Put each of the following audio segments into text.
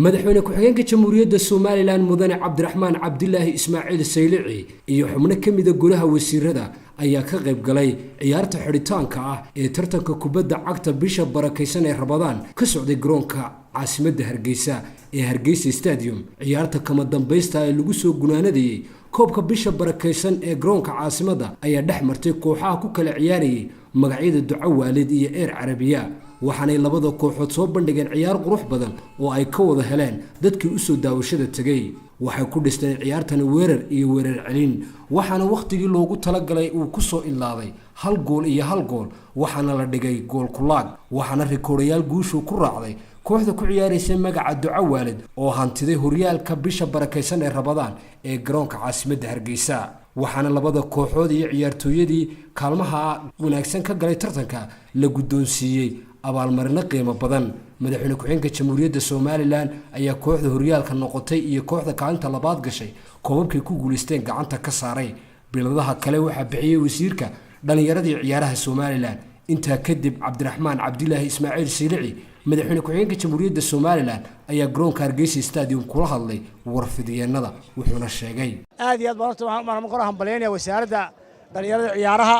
madaxweyne ku-xigeenka jamhuuriyadda Soomaaliland mudane Cabdiraxmaan Cabdilaahi Ismaaciil Saylici iyo xubno ka mid ah golaha wasiirada ayaa ka qayb galay ciyaarta xiritaanka ah ee tartanka kubadda cagta bisha barakeysan ee Ramadaan ka socday garoonka caasimadda Hargeysa ee Hargeysa Stadium. ciyaarta kama dambaysta ee lagu soo gunaanadayay koobka bisha barakeysan ee garoonka caasimadda ayaa dhex martay kooxaha ku kala ciyaarayay magacyada Duco Waalid iyo Eer Carabiya, waxaanay labada kooxood soo bandhigeen ciyaar qurux badan oo ay ka wada heleen dadkii u soo daawashada tagay. waxay ku dhisteen ciyaartan weerar iyo weerar celin, waxaana waqtigii loogu talagalay uu ku soo ilaaday hal gool iyo hal gool, waxaana la dhigay gool kulaag, waxaana rikoodhayaal guushu ku raacday kooxda ku ciyaaraysa magaca Duco Waalid oo hantiday horyaalka bisha barakeysan ee Ramadaan ee garoonka caasimadda Hargeysa. waxaana labada kooxood iyo ciyaartooyadii kaalmaha wanaagsan ka galay tartanka la guddoonsiiyey abaalmarino qiimo badan. madaxweyne ku-xigeenka jamhuuriyadda Soomaaliland ayaa kooxda horyaalka noqotay iyo kooxda kaalinta labaad gashay koobabkii ku guuleysteen gacanta ka saaray. biladaha kale waxaa bixiyay wasiirka dhalinyarada iyo ciyaaraha Soomaaliland. intaa kadib Cabdiraxmaan Cabdilaahi Ismaaciil Saylici madaxweyne ku-xigeenka jamhuuriyadda Soomaaliland ayaa garoonka Hargeysa Stadium kula hadlay warfidiyeenada, wuxuuna sheegay aad iyo aad baan ku hambalyeynaya wasaaradda dhalinyarada ciyaaraha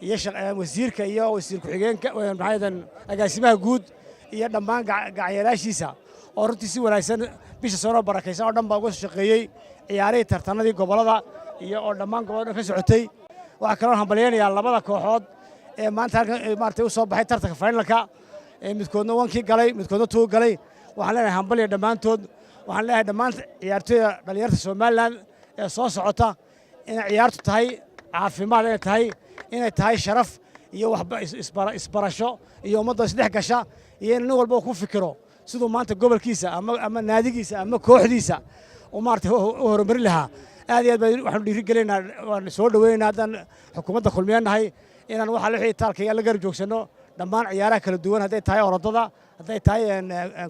iyo wasiirka iyo wasiir ku-xigeenka agaasimaha guud iyo dhammaan gacayaraashiisa oo runtii si wanaagsan bisha soo barakeysan oo dhan baa uga shaqeeyay ciyaarihii tartanadii gobolada iyo oo dhammaan gobolada ka socotay. waxa kale oo hambalyeynaya labada kooxood ee maanta halkan maartay u soo baxay tartanka finalka midkoodna 1kii galay midkoodna 2 galay. waxaan leenahay hambalyo dhammaantood. waxaan leenahay dhammaan ciyaartooyda dhalinyarada Soomaaliland ee soo socota in ciyaartu tahay caafimaad, inay tahay sharaf iyo waxba isbarasho iyo ummadda isdhex gasha iyo in walba ku fikiro sidoo maanta gobolkiisa ama naadigiisa ama kooxdiisa oo maartay u horumarin lahaa. aad iyo aad waxaan dhiirigelinaynaa, waan soo dhaweynaynaa haddaan xukuumadda kulmiyanahay inaan waxa la wixii taalkaya la garab joogsano dhammaan ciyaaraha kala duwan, hadday tahay orodada, hadday tahay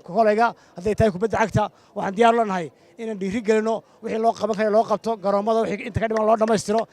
kolayga, hadday tahay kubadda cagta. waxaan diyaar u leenahay inaan dhiirigelino wixii loo qaban karo loo qabto, garoomada wixii inta ka dhiman loo dhammaystiro.